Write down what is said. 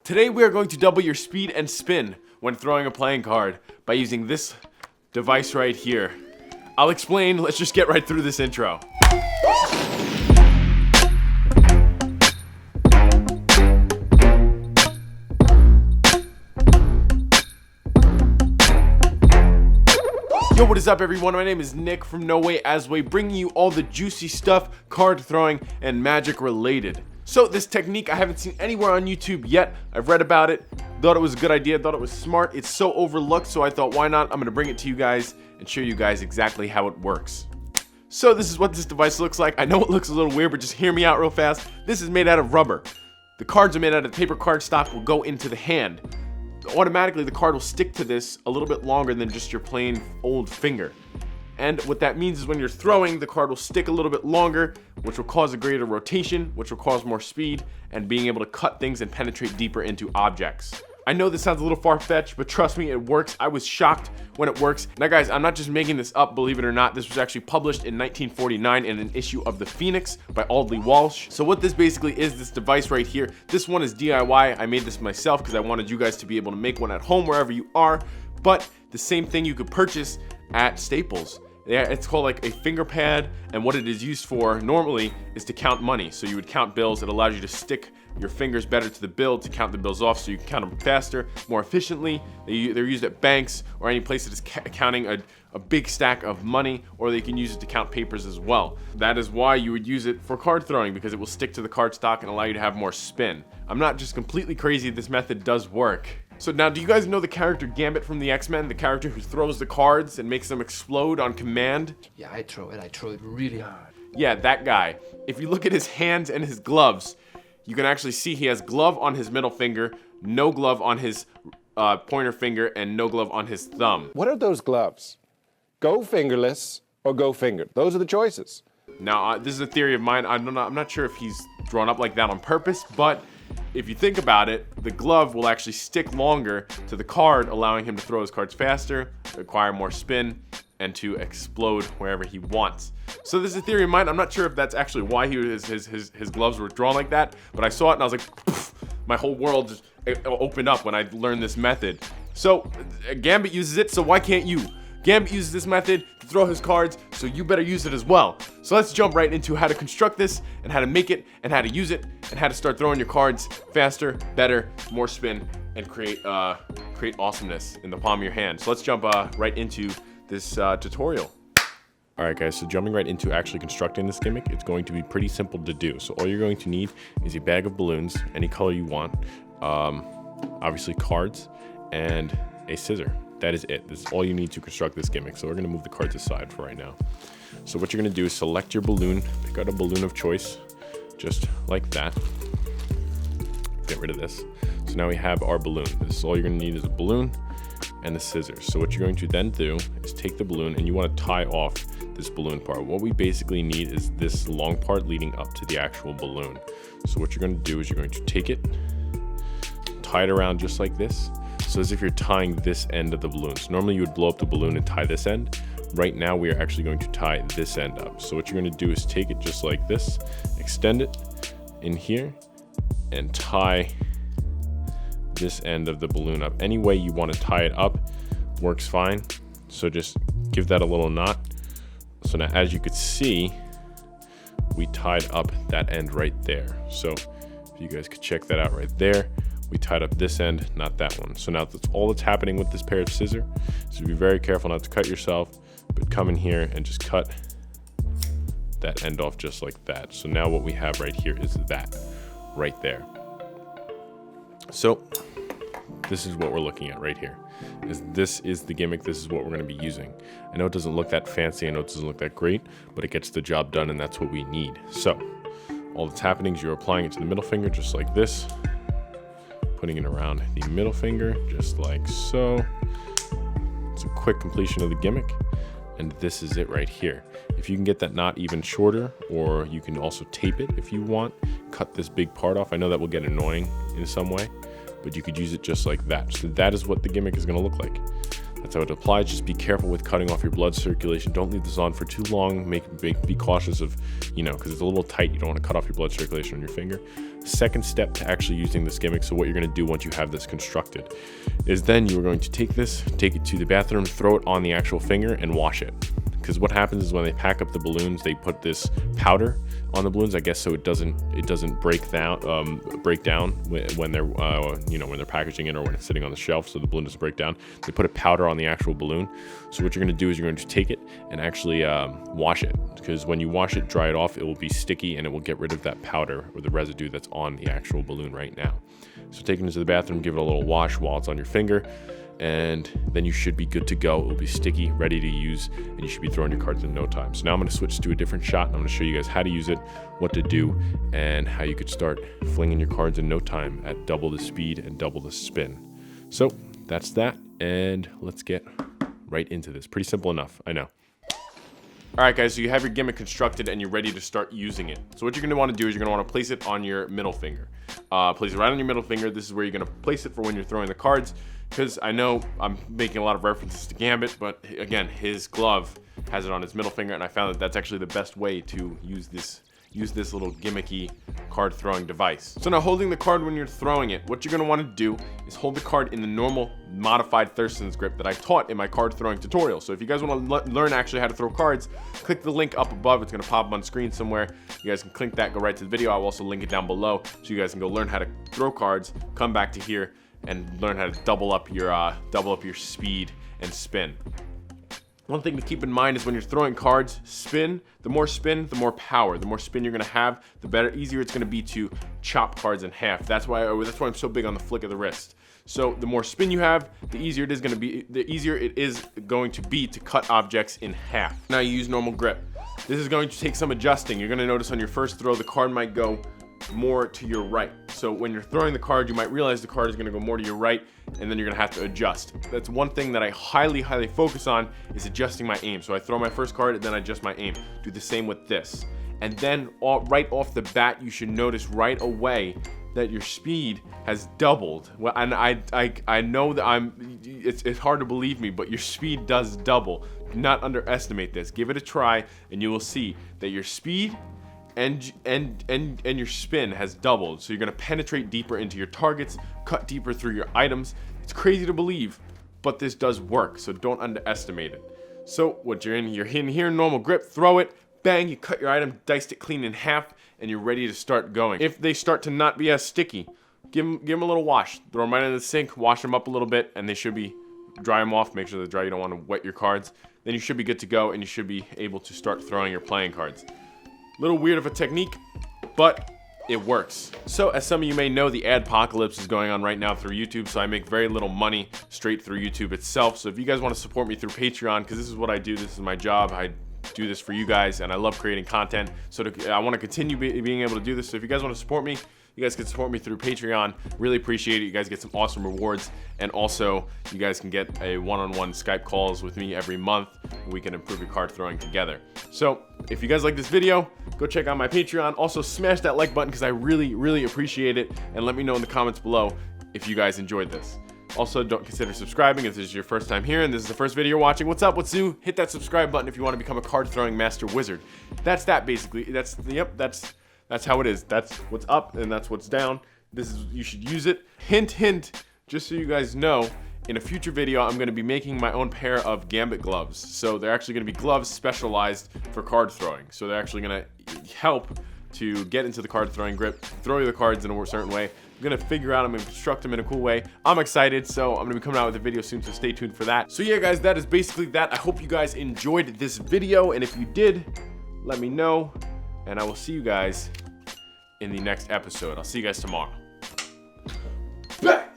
Today we are going to double your speed and spin when throwing a playing card by using this device right here. I'll explain, let's just get right through this intro. Yo, what is up everyone? My name is Nick from NoWayAsWay, bringing you all the juicy stuff, card throwing, and magic related. So this technique I haven't seen anywhere on YouTube yet. I've read about it, thought it was a good idea, thought it was smart. It's so overlooked, so I thought why not? I'm gonna bring it to you guys and show you guys exactly how it works. So this is what this device looks like. I know it looks a little weird, but just hear me out real fast. This is made out of rubber. The cards are made out of paper cardstock, will go into the hand. Automatically the card will stick to this a little bit longer than just your plain old finger. And what that means is when you're throwing, the card will stick a little bit longer, which will cause a greater rotation, which will cause more speed, and being able to cut things and penetrate deeper into objects. I know this sounds a little far-fetched, but trust me, it works. I was shocked when it works. Now guys, I'm not just making this up, believe it or not. This was actually published in 1949 in an issue of The Phoenix by Audley Walsh. So what this basically is, this device right here, this one is DIY. I made this myself because I wanted you guys to be able to make one at home wherever you are, but the same thing you could purchase at Staples. Yeah, it's called like a finger pad, and what it is used for normally is to count money. So you would count bills. It allows you to stick your fingers better to the bill to count the bills off, so you can count them faster, more efficiently. They're used at banks or any place that is counting a big stack of money, or they can use it to count papers as well. That is why you would use it for card throwing, because it will stick to the card stock and allow you to have more spin. I'm not just completely crazy, this method does work. So now, do you guys know the character Gambit from the X-Men? The character who throws the cards and makes them explode on command? Yeah, I throw it really hard. Yeah, that guy. If you look at his hands and his gloves, you can actually see he has glove on his middle finger, no glove on his pointer finger, and no glove on his thumb. What are those gloves? Go fingerless or go fingered. Those are the choices. Now, this is a theory of mine. I'm not sure if he's drawn up like that on purpose, but if you think about it, the glove will actually stick longer to the card, allowing him to throw his cards faster, acquire more spin, and to explode wherever he wants. So this is a theory of mine. I'm not sure if that's actually why his gloves were drawn like that, but I saw it and I was like, poof, my whole world just opened up when I learned this method. So Gambit uses it, so why can't you? Gambit uses this method to throw his cards, so you better use it as well. So let's jump right into how to construct this, and how to make it, and how to use it, and how to start throwing your cards faster, better, more spin, and create awesomeness in the palm of your hand. So let's jump right into this tutorial. Alright guys, so jumping right into actually constructing this gimmick, it's going to be pretty simple to do. So all you're going to need is a bag of balloons, any color you want, obviously cards, and a scissor. That is it. This is all you need to construct this gimmick. So we're going to move the cards aside for right now. So what you're going to do is select your balloon, pick out a balloon of choice, just like that. Get rid of this. So now we have our balloon. This is all you're going to need is a balloon and the scissors. So what you're going to then do is take the balloon, and you want to tie off this balloon part. What we basically need is this long part leading up to the actual balloon. So what you're going to do is you're going to take it, tie it around just like this. So as if you're tying this end of the balloon. So normally you would blow up the balloon and tie this end. Right now we are actually going to tie this end up. So what you're going to do is take it just like this, extend it in here, and tie this end of the balloon up. Any way you want to tie it up works fine. So just give that a little knot. So now as you could see, we tied up that end right there. So if you guys could check that out right there. We tied up this end, not that one. So now that's all that's happening with this pair of scissors. So be very careful not to cut yourself, but come in here and just cut that end off just like that. So now what we have right here is that right there. So this is what we're looking at right here. This is the gimmick. This is what we're going to be using. I know it doesn't look that fancy. I know it doesn't look that great, but it gets the job done, and that's what we need. So all that's happening is you're applying it to the middle finger just like this. Putting it around the middle finger, just like so. It's a quick completion of the gimmick, and this is it right here. If you can get that knot even shorter, or you can also tape it if you want, cut this big part off. I know that will get annoying in some way, but you could use it just like that. So that is what the gimmick is going to look like. That's how it applies. Just be careful with cutting off your blood circulation. Don't leave this on for too long. Be cautious of, because it's a little tight. You don't want to cut off your blood circulation on your finger. Second step to actually using this gimmick, so what you're going to do once you have this constructed, is then you're going to take it to the bathroom, throw it on the actual finger, and wash it. Because what happens is when they pack up the balloons, they put this powder on the balloons, I guess, so it doesn't break down when they're when they're packaging it or when it's sitting on the shelf, so the balloon doesn't break down. They put a powder on the actual balloon. So what you're going to do is you're going to take it and actually wash it, because when you wash it, dry it off, it will be sticky and it will get rid of that powder or the residue that's on the actual balloon right now. So take it into the bathroom, give it a little wash while it's on your finger, and then you should be good to go. It will be sticky, ready to use, and you should be throwing your cards in no time. So now I'm going to switch to a different shot, and I'm going to show you guys how to use it, what to do, and how you could start flinging your cards in no time at double the speed and double the spin. So that's that, and let's get right into this. Pretty simple enough, I know. All right, guys, so you have your gimmick constructed and you're ready to start using it. So what you're going to want to do is you're going to want to place it on your middle finger. Place it right on your middle finger. This is where you're going to place it for when you're throwing the cards, because I know I'm making a lot of references to Gambit, but again, his glove has it on his middle finger, and I found that that's actually the best way to use this little gimmicky card throwing device. So now, holding the card when you're throwing it, what you're going to want to do is hold the card in the normal modified Thurston's grip that I taught in my card throwing tutorial. So if you guys want to learn actually how to throw cards, click the link up above. It's going to pop up on screen somewhere. You guys can click that, go right to the video. I'll also link it down below so you guys can go learn how to throw cards, come back to here, and learn how to double up your speed and spin. One thing to keep in mind is when you're throwing cards, spin. The more spin, the more power. The more spin you're gonna have, the better, easier it's gonna be to chop cards in half. That's why I'm so big on the flick of the wrist. So the more spin you have, the easier it is going to be to cut objects in half. Now you use normal grip. This is going to take some adjusting. You're gonna notice on your first throw, the card might go more to your right. So when you're throwing the card, you might realize the card is going to go more to your right, and then you're going to have to adjust. That's one thing that I highly focus on, is adjusting my aim. So I throw my first card and then I adjust my aim. Do the same with this. And then right off the bat, you should notice right away that your speed has doubled. Well, and I know that it's hard to believe me, but your speed does double. Do not underestimate this. Give it a try and you will see that your speed and your spin has doubled. So you're gonna penetrate deeper into your targets, cut deeper through your items. It's crazy to believe, but this does work, so don't underestimate it. So what you're in here, normal grip, throw it, bang, you cut your item, diced it clean in half, and you're ready to start going. If they start to not be as sticky, give them a little wash. Throw them right in the sink, wash them up a little bit, and they should be, dry them off, make sure they're dry, you don't want to wet your cards. Then you should be good to go, and you should be able to start throwing your playing cards. Little weird of a technique, but it works. So as some of you may know, the adpocalypse is going on right now through YouTube, so I make very little money straight through YouTube itself. So if you guys want to support me through Patreon, because this is what I do, this is my job, I do this for you guys, and I love creating content. So I want to continue being able to do this. So if you guys want to support me, you guys can support me through Patreon. Really appreciate it. You guys get some awesome rewards, and also you guys can get a one-on-one Skype calls with me every month. We can improve your card throwing together. So if you guys like this video, go check out my Patreon. Also smash that like button, because I really appreciate it, and let me know in the comments below if you guys enjoyed this. Also, don't consider subscribing if this is your first time here and this is the first video you're watching. What's up? What's new? Hit that subscribe button if you want to become a card throwing master wizard. That's that basically. That's how it is. That's what's up and that's what's down. You should use it. Hint, just so you guys know, in a future video, I'm going to be making my own pair of Gambit gloves. So they're actually going to be gloves specialized for card throwing. So they're actually going to help to get into the card throwing grip, throw the cards in a certain way. I'm going to figure out, I'm going to construct them in a cool way. I'm excited, so I'm going to be coming out with a video soon, so stay tuned for that. So yeah, guys, that is basically that. I hope you guys enjoyed this video, and if you did, let me know, and I will see you guys in the next episode. I'll see you guys tomorrow. Back.